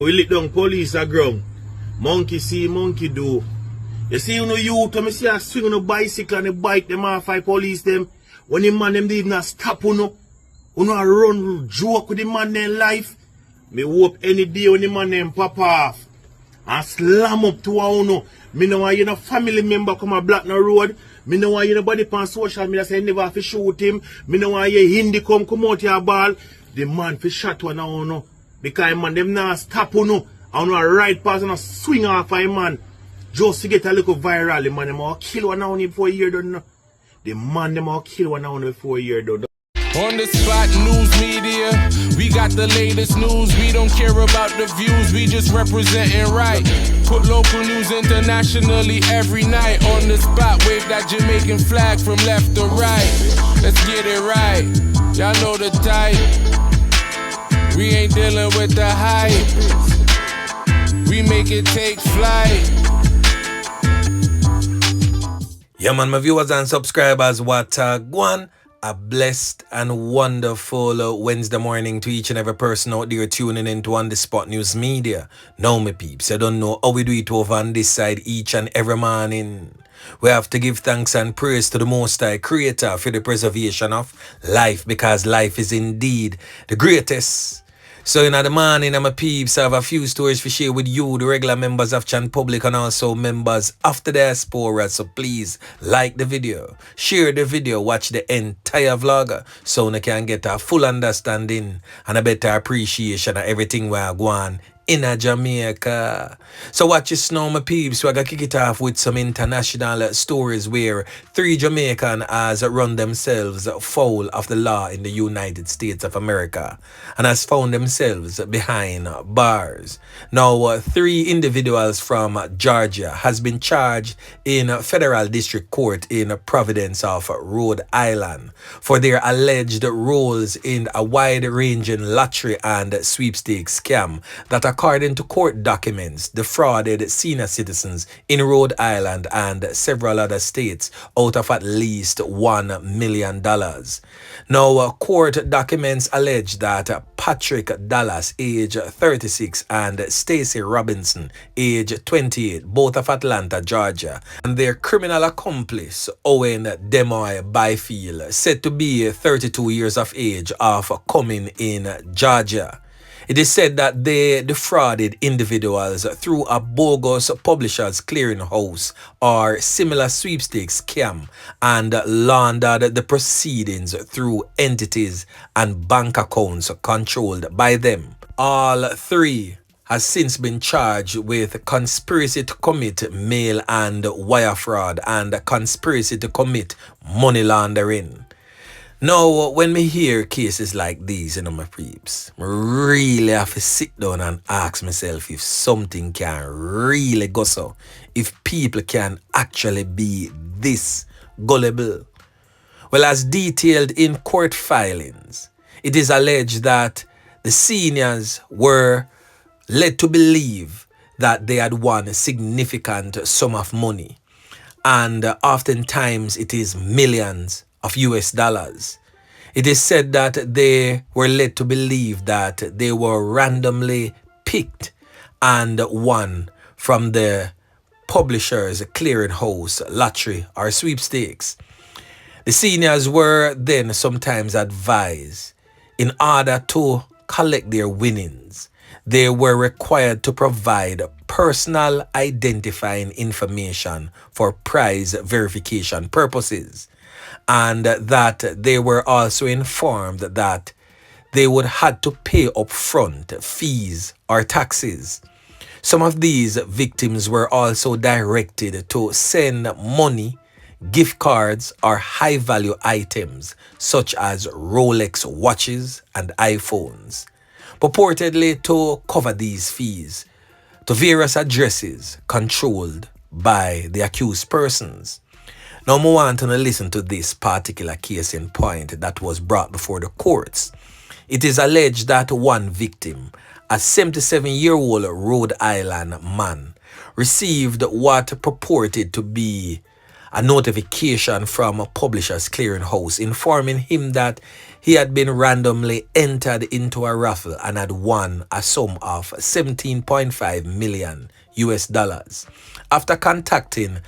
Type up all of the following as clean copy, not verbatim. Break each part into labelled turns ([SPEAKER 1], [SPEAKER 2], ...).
[SPEAKER 1] We lick down police a ground. Monkey see, monkey do. You see, youth, when I see a swing on a bicycle and a bike, them off fight police them. When the man them did not stop, a run joke with the man them life. Me hope any day when the man them pop off and slam up to a Me know why you know family member come a block no road. Me know why you nobody on social media say never have to shoot him. Me know why you Hindi come out your ball. The man fi shot one a because man them not stop I ride past and swing off a man. Just to get a little viral, the man them all kill one a before a year done. The man them all kill one a before a year done.
[SPEAKER 2] On the spot news media, we got the latest news. We don't care about the views, we just representing right. Put local news internationally every night. On the spot, wave that Jamaican flag from left to right. Let's get it right, y'all know the type. We ain't dealing with the hype. We make it take flight.
[SPEAKER 3] Yeah man, my viewers and subscribers, what one. A blessed and wonderful Wednesday morning to each and every person out there tuning into On The Spot News Media. Now, my peeps, I don't know how we do it over on this side each and every morning. We have to give thanks and praise to the Most High Creator for the preservation of life, because life is indeed the greatest. So in the morning, my peeps, I have a few stories to share with you, the regular members of Chan Public and also members of the diaspora. So please like the video, share the video, watch the entire vlog so you can get a full understanding and a better appreciation of everything we are going in Jamaica. So watch this now, my peeps. We're going to kick it off with some international stories where 3 Jamaicans has run themselves foul of the law in the United States of America and has found themselves behind bars. Now, 3 individuals from Georgia has been charged in federal district court in Providence of Rhode Island for their alleged roles in a wide-ranging lottery and sweepstakes scam that, according to court documents, defrauded senior citizens in Rhode Island and several other states out of at least $1 million. Now, court documents allege that Patrick Dallas, age 36, and Stacey Robinson, age 28, both of Atlanta, Georgia, and their criminal accomplice, Owen Demoy Byfield, said to be 32 years of age, of coming in Georgia. It is said that they defrauded individuals through a bogus publishers clearinghouse or similar sweepstakes scam and laundered the proceedings through entities and bank accounts controlled by them. All 3 has since been charged with conspiracy to commit mail and wire fraud and conspiracy to commit money laundering. Now, when me hear cases like these, my peeps, I really have to sit down and ask myself if something can really go so. If people can actually be this gullible. Well, as detailed in court filings, it is alleged that the seniors were led to believe that they had won a significant sum of money. And oftentimes it is millions of US dollars. It is said that they were led to believe that they were randomly picked and won from the publisher's clearinghouse lottery or sweepstakes. The seniors were then sometimes advised, in order to collect their winnings, they were required to provide personal identifying information for prize verification purposes, and that they were also informed that they would have to pay upfront fees or taxes. Some of these victims were also directed to send money, gift cards, or high-value items such as Rolex watches and iPhones, purportedly to cover these fees, to various addresses controlled by the accused persons. Now, I want to listen to this particular case in point that was brought before the courts. It is alleged that one victim, a 77-year-old Rhode Island man, received what purported to be a notification from a publisher's clearinghouse informing him that he had been randomly entered into a raffle and had won a sum of 17.5 million US dollars. After contacting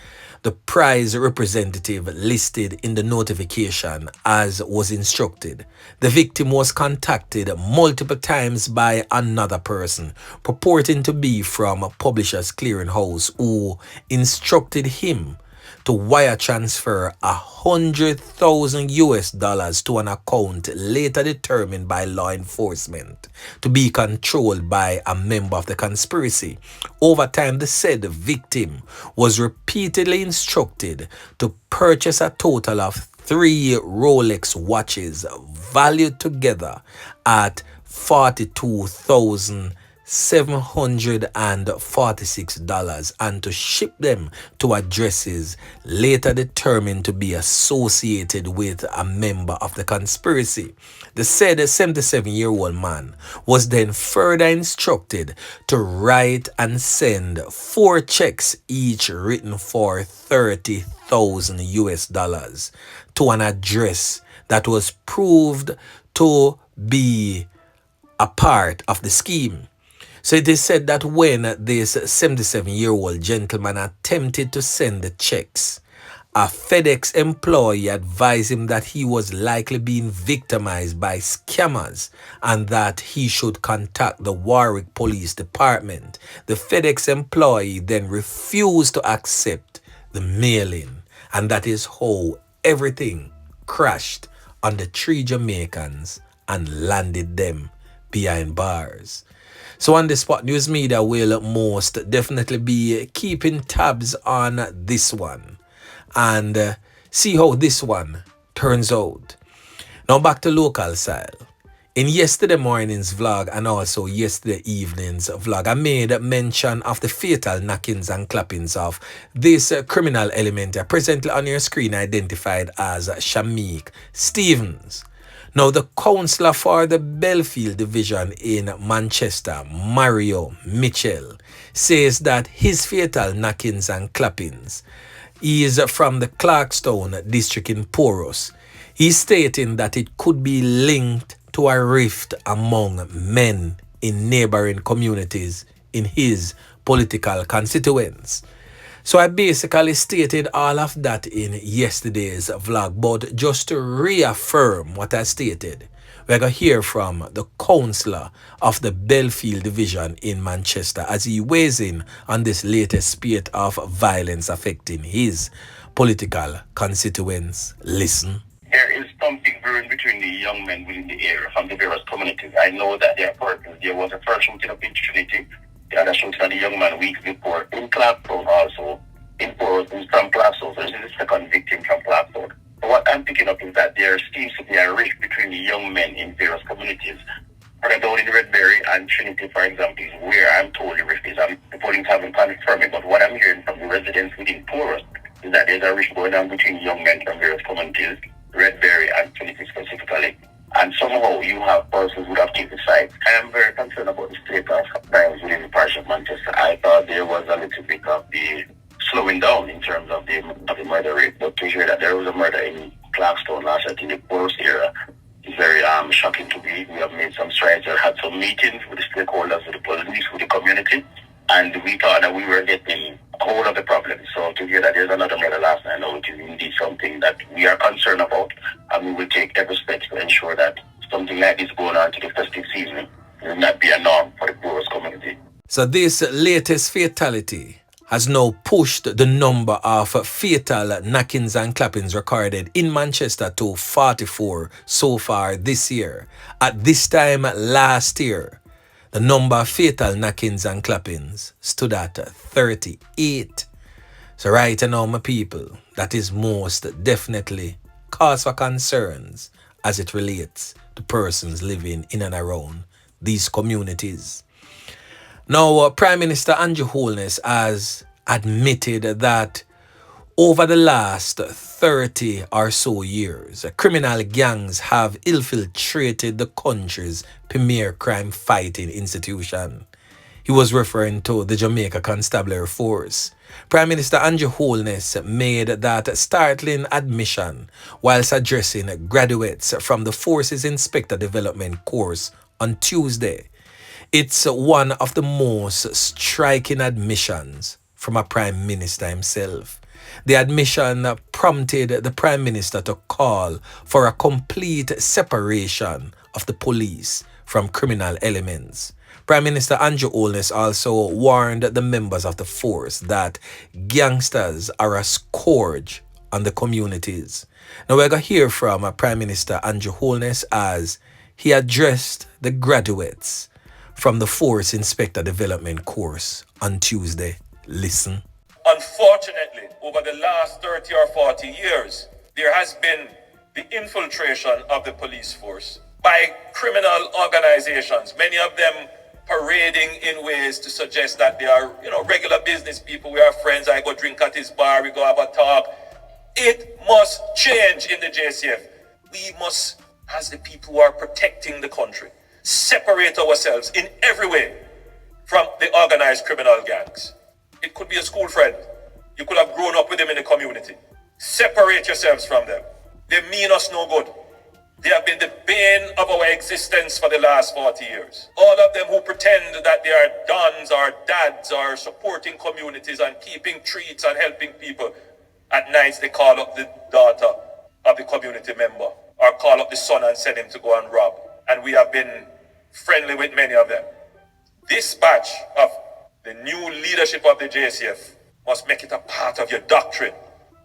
[SPEAKER 3] the prize representative listed in the notification as was instructed, the victim was contacted multiple times by another person purporting to be from a Publishers Clearinghouse who instructed him to wire transfer 100,000 US dollars to an account later determined by law enforcement to be controlled by a member of the conspiracy. Over time, the said victim was repeatedly instructed to purchase a total of 3 Rolex watches valued together at $42,746 and to ship them to addresses later determined to be associated with a member of the conspiracy. The said 77-year-old man was then further instructed to write and send 4 checks, each written for 30,000 US dollars, to an address that was proved to be a part of the scheme. So it is said that when this 77-year-old gentleman attempted to send the checks, a FedEx employee advised him that he was likely being victimized by scammers and that he should contact the Warwick Police Department. The FedEx employee then refused to accept the mailing, and that is how everything crashed on the 3 Jamaicans and landed them behind bars. So On The Spot News Media will most definitely be keeping tabs on this one and see how this one turns out. Now back to local style. In yesterday morning's vlog and also yesterday evening's vlog, I made mention of the fatal knockings and clappings of this criminal element presently on your screen identified as Shamik Stevens. Now, the councillor for the Belfield division in Manchester, Mario Mitchell, says that his fatal knockings and clappings is from the Clarkstown district in Poros. He's stating that it could be linked to a rift among men in neighboring communities in his political constituents. So I basically stated all of that in yesterday's vlog, but just to reaffirm what I stated, we're going to hear from the councillor of the Belfield division in Manchester as he weighs in on this latest spate of violence affecting his political constituents. Listen.
[SPEAKER 4] There is something brewing between the young men within the area from the various communities. I know that there was a first shooting up in Trinity, the other shooting on the young man weeks before in Clarkstown also, in Poros, from Clarkstown. So this is the second victim from Clarkstown. So what I'm picking up is that there seems to be a rift between the young men in various communities. For example, in Redberry and Trinity, for example, is where I'm told the rift is. The police haven't confirmed it, but what I'm hearing from the residents within Poros is that there's a rift going on between young men from various communities, Redberry and Trinity specifically. And somehow you have persons who have taken sides. I am very concerned about the state of crimes within the parish of Manchester. I thought there was a little bit of the slowing down in terms of the murder rate, but to hear that there was a murder in Clarkstown last night in the Poros area is very shocking to me. We have made some strides and had some meetings with the stakeholders, with the police, with the community, and we thought that we were getting hold of the problem. So to hear that there's another murder last night, now it is indeed something that we are concerned about, and we will take every step to ensure that something like this going on to the festive season will not be a norm for the Poros community.
[SPEAKER 3] So this latest fatality has now pushed the number of fatal knockings and clappings recorded in Manchester to 44 so far this year. At this time last year, the number of fatal knockings and clappings stood at 38. So right now, my people, that is most definitely cause for concerns as it relates to persons living in and around these communities. Now, Prime Minister Andrew Holness has admitted that over the last 30 or so years, criminal gangs have infiltrated the country's premier crime fighting institution. He was referring to the Jamaica Constabulary Force. Prime Minister Andrew Holness made that startling admission whilst addressing graduates from the Force's Inspector Development course on Tuesday. It's one of the most striking admissions from a Prime Minister himself. The admission prompted the Prime Minister to call for a complete separation of the police from criminal elements. Prime Minister Andrew Holness also warned the members of the force that gangsters are a scourge on the communities. Now we're going to hear from Prime Minister Andrew Holness as he addressed the graduates from the Force Inspector Development course on Tuesday. Listen.
[SPEAKER 5] Unfortunately, over the last 30 or 40 years, there has been the infiltration of the police force by criminal organizations, many of them parading in ways to suggest that they are, regular business people. We are friends. I go drink at his bar. We go have a talk. It must change in the JCF. We must, as the people who are protecting the country, separate ourselves in every way from the organized criminal gangs. It could be a school friend. You could have grown up with them in the community. Separate yourselves from them. They mean us no good. They have been the bane of our existence for the last 40 years. All of them who pretend that they are dons or dads or supporting communities and keeping treats and helping people. At nights they call up the daughter of the community member or call up the son and send him to go and rob. And we have been friendly with many of them. This batch of the new leadership of the JCF must make it a part of your doctrine.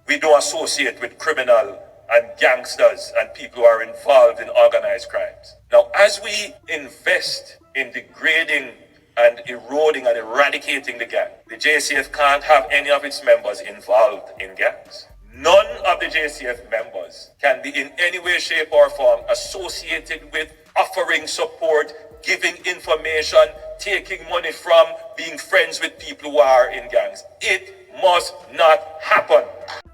[SPEAKER 5] We don't associate with criminal and gangsters and people who are involved in organized crimes. Now, as we invest in degrading and eroding and eradicating the gang, the JCF can't have any of its members involved in gangs. None of the JCF members can be in any way, shape, or form associated with offering support, giving information, taking money from, being friends with people who are in gangs. It must not happen.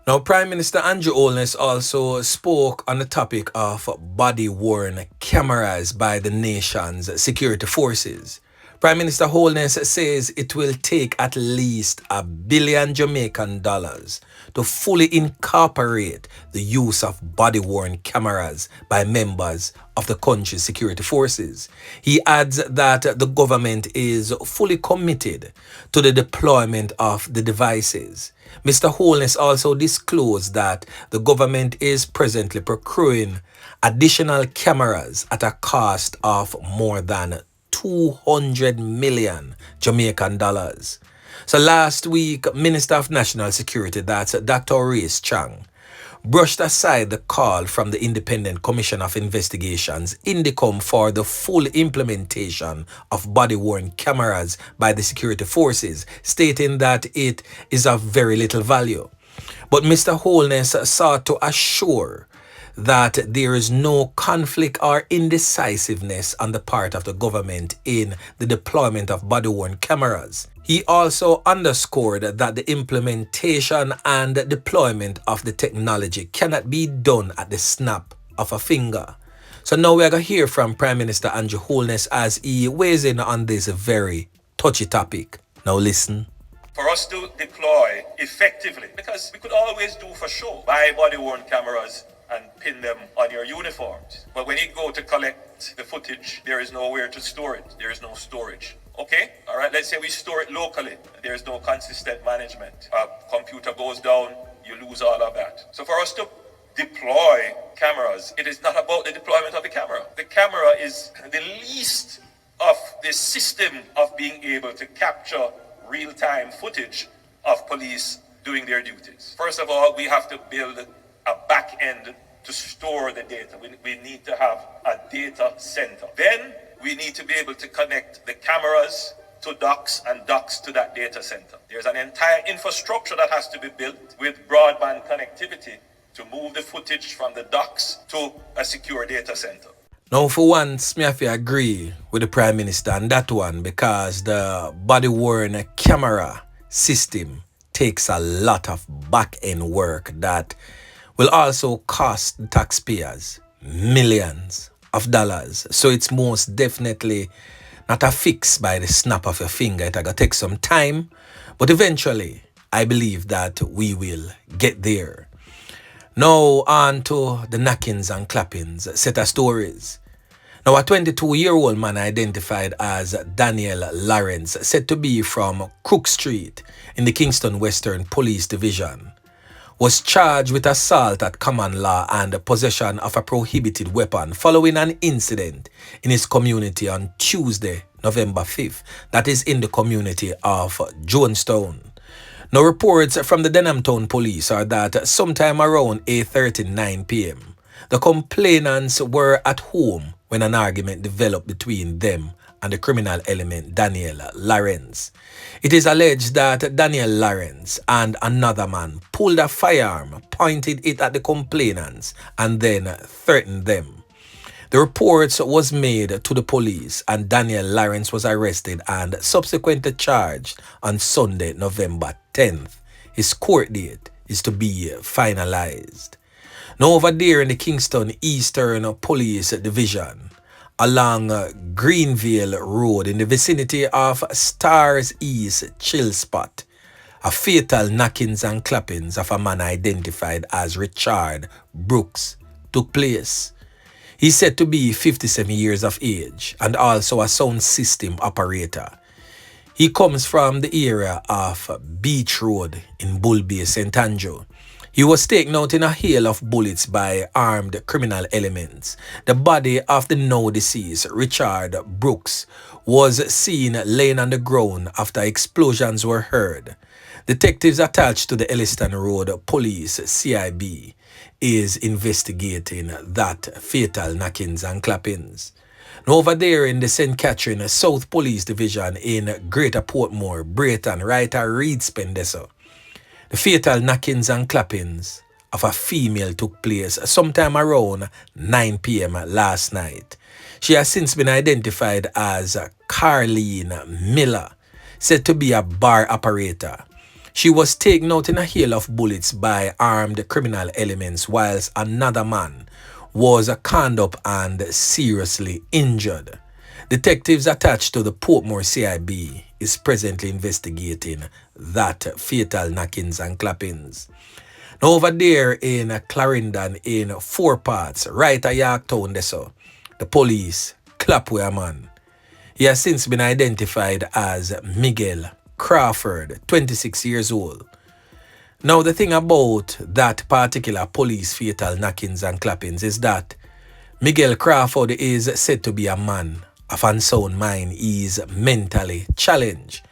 [SPEAKER 3] Now, Prime Minister Andrew Holness also spoke on the topic of body-worn cameras by the nation's security forces. Prime Minister Holness says it will take at least $1 billion Jamaican to fully incorporate the use of body-worn cameras by members of the country's security forces. He adds that the government is fully committed to the deployment of the devices. Mr. Holness also disclosed that the government is presently procuring additional cameras at a cost of more than 200 million Jamaican dollars. So last week, Minister of National Security, that's Dr. ARR3STED, brushed aside the call from the Independent Commission of Investigations, INDECOM, for the full implementation of body-worn cameras by the security forces, stating that it is of very little value. But Mr. Holness sought to assure that there is no conflict or indecisiveness on the part of the government in the deployment of body-worn cameras. He also underscored that the implementation and deployment of the technology cannot be done at the snap of a finger. So now we're going to hear from Prime Minister Andrew Holness as he weighs in on this very touchy topic. Now listen.
[SPEAKER 5] For us to deploy effectively, because we could always do for show, buy body-worn cameras and pin them on your uniforms. But when you go to collect the footage, there is nowhere to store it. There is no storage. Okay? All right, let's say we store it locally. There is no consistent management. A computer goes down, you lose all of that. So for us to deploy cameras, it is not about the deployment of the camera. The camera is the least of the system of being able to capture real-time footage of police doing their duties. First of all, we have to build a back end to store the data. We need to have a data center. Then we need to be able to connect the cameras to docks and docks to that data center. There's an entire infrastructure that has to be built with broadband connectivity to move the footage from the docks to a secure data center.
[SPEAKER 3] Now, for once, me have to agree with the Prime Minister on that one, because the body-worn camera system takes a lot of back-end work that will also cost the taxpayers millions of dollars. So it's most definitely not a fix by the snap of your finger. It's going to take some time, but eventually, I believe that we will get there. Now on to the knockings and clappings set of stories. Now a 22-year-old man identified as Daniel Lawrence, said to be from Crook Street in the Kingston Western Police Division, was charged with assault at common law and possession of a prohibited weapon following an incident in his community on Tuesday, November 5th, that is in the community of Jonestown. Now reports from the Denham Town Police are that sometime around 8:39 p.m, the complainants were at home when an argument developed between them and the criminal element Daniel Lawrence. It is alleged that Daniel Lawrence and another man pulled a firearm, pointed it at the complainants, and then threatened them. The report was made to the police and Daniel Lawrence was arrested and subsequently charged on Sunday, November 10th. His court date is to be finalized. Now over there in the Kingston Eastern Police Division, along Greenville Road in the vicinity of Stars East Chill Spot, a fatal knockings and clappings of a man identified as Richard Brooks took place. He's said to be 57 years of age and also a sound system operator. He comes from the area of Beach Road in Bull Bay, St. Andrew. He was taken out in a hail of bullets by armed criminal elements. The body of the now deceased Richard Brooks was seen laying on the ground after explosions were heard. Detectives attached to the Elliston Road Police CIB is investigating that fatal knockings and clappings. Now over there in the St. Catherine South Police Division in Greater Portmore, Brayton, right at Reedspendeso, the fatal knockings and clappings of a female took place sometime around 9 p.m. last night. She has since been identified as Karlene Miller, said to be a bar operator. She was taken out in a hail of bullets by armed criminal elements whilst another man was conned up and seriously injured. Detectives attached to the Portmore CIB is presently investigating that fatal knockings and clappings. Now over there in Clarendon in Four Parts, right at Yorktown, the police clap with a man. He has since been identified as Miguel Crawford, 26 years old. Now the thing about that particular police fatal knockings and clappings is that Miguel Crawford is said to be a man of unsound mind. He is mentally challenged.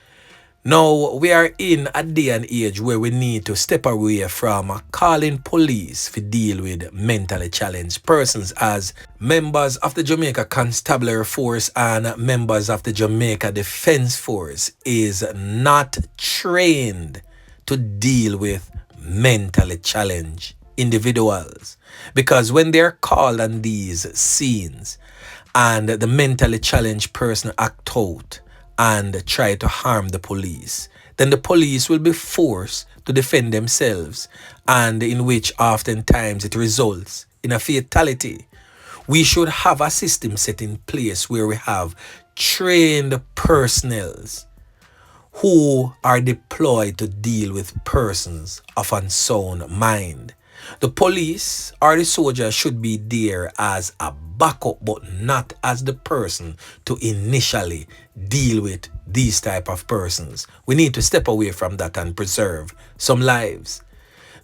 [SPEAKER 3] Now we are in a day and age where we need to step away from calling police to deal with mentally challenged persons, as members of the Jamaica Constabulary Force and members of the Jamaica Defence Force is not trained to deal with mentally challenged individuals. Because when they're called on these scenes and the mentally challenged person act out and try to harm the police, then the police will be forced to defend themselves, and in which oftentimes it results in a fatality. We should have a system set in place where we have trained personnel who are deployed to deal with persons of unsound mind. The police or the soldier should be there as a backup, but not as the person to initially deal with these type of persons. We need to step away from that and preserve some lives.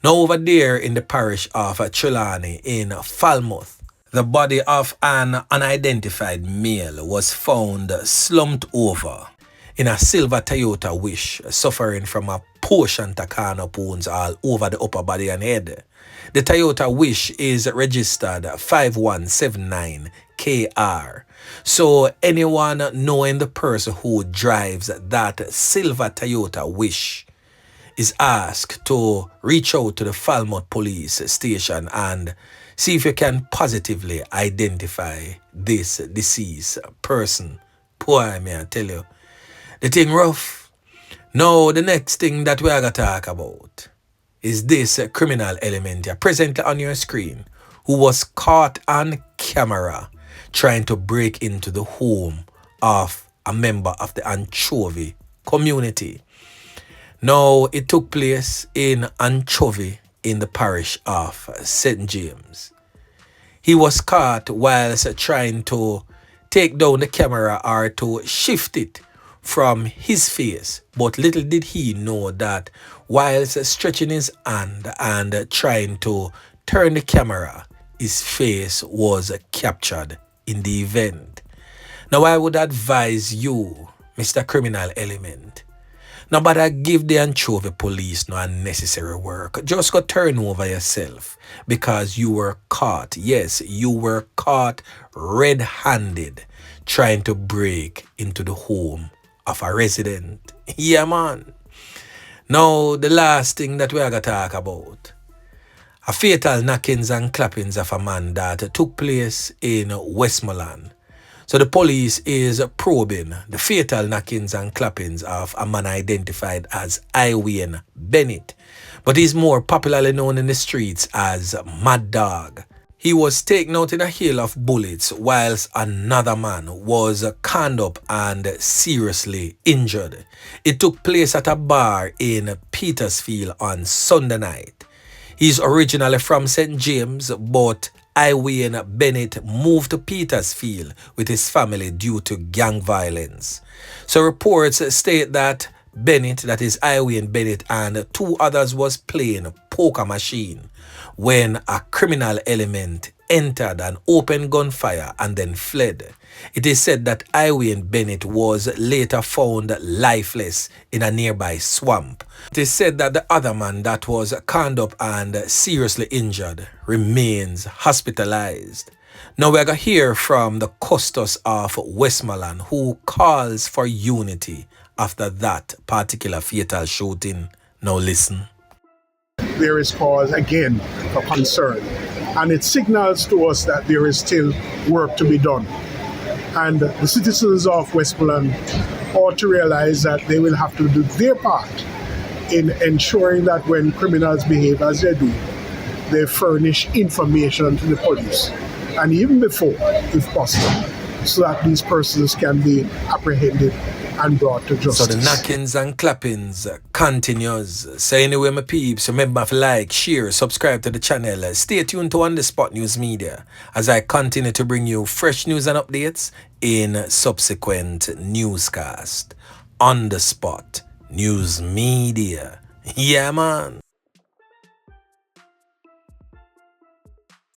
[SPEAKER 3] Now over there in the parish of Trelawney in Falmouth, the body of an unidentified male was found slumped over in a silver Toyota Wish, suffering from a portion Takana wounds all over the upper body and head. The Toyota Wish is registered 5179 KR. So anyone knowing the person who drives that silver Toyota Wish is asked to reach out to the Falmouth Police Station and see if you can positively identify this deceased person. Boy, may I tell you, the thing rough. Now, the next thing that we are going to talk about is this criminal element here, presently on your screen, who was caught on camera trying to break into the home of a member of the anchovy community. Now, it took place in Anchovy in the parish of St. James. He was caught whilst trying to take down the camera or to shift it from his face. But little did he know that whilst stretching his hand and trying to turn the camera, his face was captured in the event. Now, I would advise you, Mr. Criminal Element, nobody give the anchovy police no unnecessary work. Just go turn over yourself because you were caught. Yes, you were caught red-handed trying to break into the home of a resident. Yeah, man. Now, the last thing that we are going to talk about. A fatal knockings and clappings of a man that took place in Westmoreland. So the police is probing the fatal knockings and clappings of a man identified as Iwayne Bennett, but he's more popularly known in the streets as Mad Dog. He was taken out in a hail of bullets whilst another man was conned up and seriously injured. It took place at a bar in Petersfield on Sunday night. He's originally from St. James, but Iwayne Bennett moved to Petersfield with his family due to gang violence. So reports state that Bennett, that is Iwayne Bennett, and two others was playing poker machine when a criminal element entered and opened gunfire and then fled. It is said that Iwayne Bennett was later found lifeless in a nearby swamp. It is said that the other man that was conned up and seriously injured remains hospitalized. Now we're going to hear from the Custos of Westmoreland, who calls for unity after that particular fatal shooting. Now listen.
[SPEAKER 6] There is cause again for concern, and it signals to us that there is still work to be done. And the citizens of Westmoreland ought to realize that they will have to do their part in ensuring that when criminals behave as they do, they furnish information to the police, and even before, if possible, so that these persons can be apprehended and brought to justice.
[SPEAKER 3] So the knockings and clappings continues. So anyway, my peeps, remember to like, share, subscribe to the channel. Stay tuned to On The Spot News Media as I continue to bring you fresh news and updates in subsequent newscast. On The Spot News Media. Yeah, man.